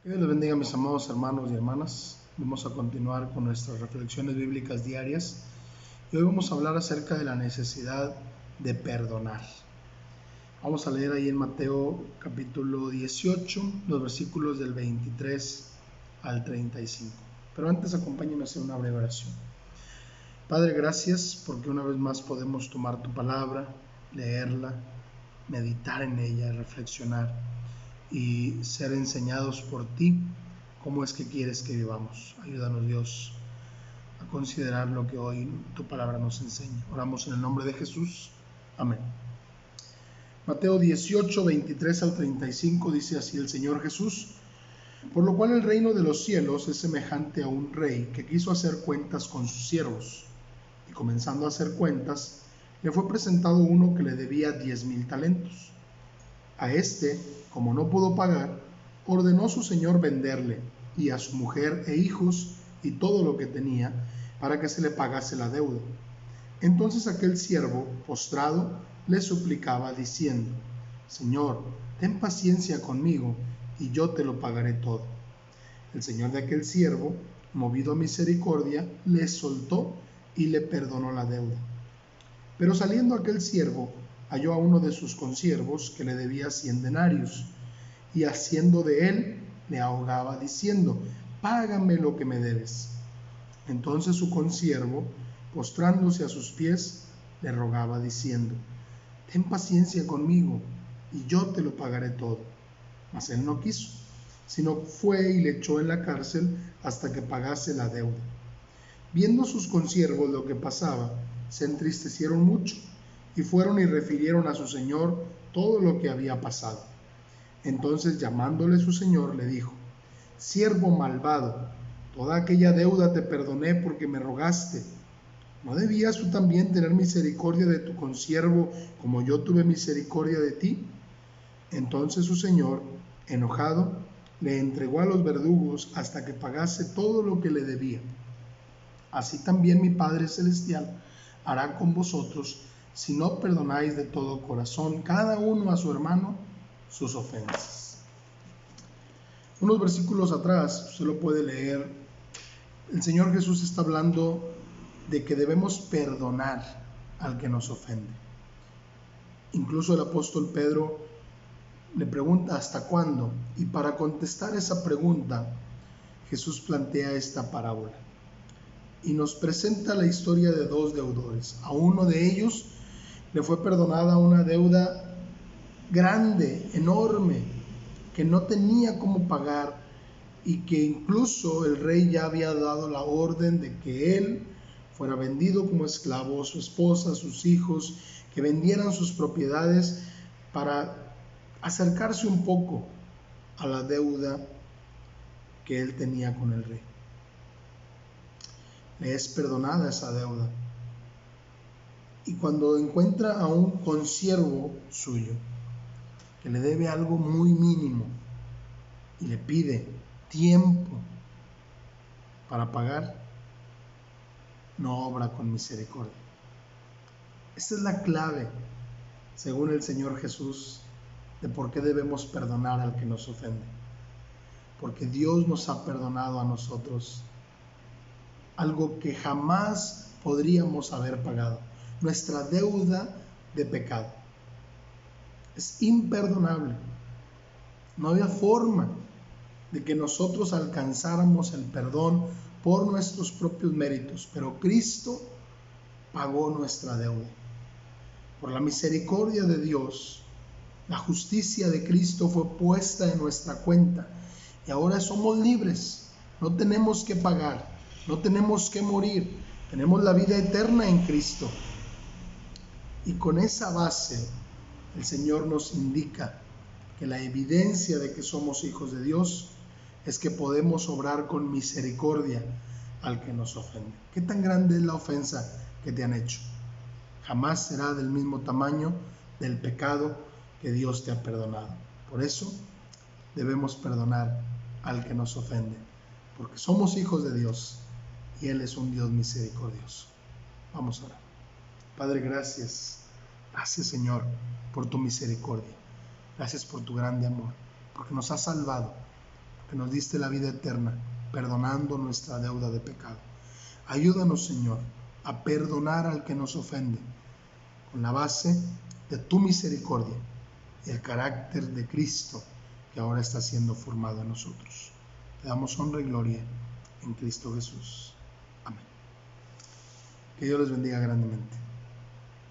Que Dios les bendiga, mis amados hermanos y hermanas. Vamos a continuar con nuestras reflexiones bíblicas diarias y hoy vamos a hablar acerca de la necesidad de perdonar. Vamos a leer ahí en Mateo capítulo 18, los versículos del 23 al 35. Pero antes acompáñenme a hacer una breve oración. Padre, gracias porque una vez más podemos tomar tu palabra, leerla, meditar en ella, reflexionar y ser enseñados por ti cómo es que quieres que vivamos. Ayúdanos, Dios, a considerar lo que hoy tu palabra nos enseña. Oramos en el nombre de Jesús. Amén. Mateo 18, 23 al 35 dice así el Señor Jesús: por lo cual el reino de los cielos es semejante a un rey que quiso hacer cuentas con sus siervos, y comenzando a hacer cuentas, le fue presentado uno que le debía 10,000 talentos. A este, como no pudo pagar, ordenó su señor venderle, y a su mujer e hijos, y todo lo que tenía, para que se le pagase la deuda. Entonces aquel siervo, postrado, le suplicaba, diciendo: Señor, ten paciencia conmigo, y yo te lo pagaré todo. El señor de aquel siervo, movido a misericordia, le soltó y le perdonó la deuda. Pero saliendo aquel siervo, halló a uno de sus consiervos que le debía 100 denarios, y haciendo de él, le ahogaba, diciendo: págame lo que me debes. Entonces su consiervo, postrándose a sus pies, le rogaba, diciendo: ten paciencia conmigo, y yo te lo pagaré todo. Mas él no quiso, sino fue y le echó en la cárcel hasta que pagase la deuda. Viendo sus consiervos lo que pasaba, se entristecieron mucho, y fueron y refirieron a su señor todo lo que había pasado. Entonces, llamándole su señor, le dijo: siervo malvado, toda aquella deuda te perdoné porque me rogaste. ¿No debías tú también tener misericordia de tu consiervo como yo tuve misericordia de ti? Entonces su señor, enojado, le entregó a los verdugos hasta que pagase todo lo que le debía. Así también mi Padre Celestial hará con vosotros si no perdonáis de todo corazón cada uno a su hermano sus ofensas. Unos versículos atrás, usted lo puede leer, el Señor Jesús está hablando de que debemos perdonar al que nos ofende. Incluso el apóstol Pedro le pregunta ¿hasta cuándo? Y para contestar esa pregunta, Jesús plantea esta parábola y nos presenta la historia de dos deudores. A uno de ellos le fue perdonada una deuda grande, enorme, que no tenía cómo pagar, y que incluso el rey ya había dado la orden de que él fuera vendido como esclavo, su esposa, sus hijos, que vendieran sus propiedades para acercarse un poco a la deuda que él tenía con el rey. Le es perdonada esa deuda. Y cuando encuentra a un consiervo suyo que le debe algo muy mínimo y le pide tiempo para pagar, no obra con misericordia. Esta es la clave, según el Señor Jesús, de por qué debemos perdonar al que nos ofende. Porque Dios nos ha perdonado a nosotros algo que jamás podríamos haber pagado, nuestra deuda de pecado. Es imperdonable. No había forma de que nosotros alcanzáramos el perdón por nuestros propios méritos, pero Cristo pagó nuestra deuda. Por la misericordia de Dios, la justicia de Cristo fue puesta en nuestra cuenta y ahora somos libres. No tenemos que pagar, no tenemos que morir, tenemos la vida eterna en Cristo. Y con esa base, el Señor nos indica que la evidencia de que somos hijos de Dios es que podemos obrar con misericordia al que nos ofende. ¿Qué tan grande es la ofensa que te han hecho? Jamás será del mismo tamaño del pecado que Dios te ha perdonado. Por eso debemos perdonar al que nos ofende, porque somos hijos de Dios y Él es un Dios misericordioso. Vamos a orar. Padre, gracias. Gracias, Señor, por tu misericordia. Gracias por tu grande amor, porque nos has salvado, que nos diste la vida eterna, perdonando nuestra deuda de pecado. Ayúdanos, Señor, a perdonar al que nos ofende, con la base de tu misericordia y el carácter de Cristo que ahora está siendo formado en nosotros. Te damos honra y gloria en Cristo Jesús. Amén. Que Dios les bendiga grandemente.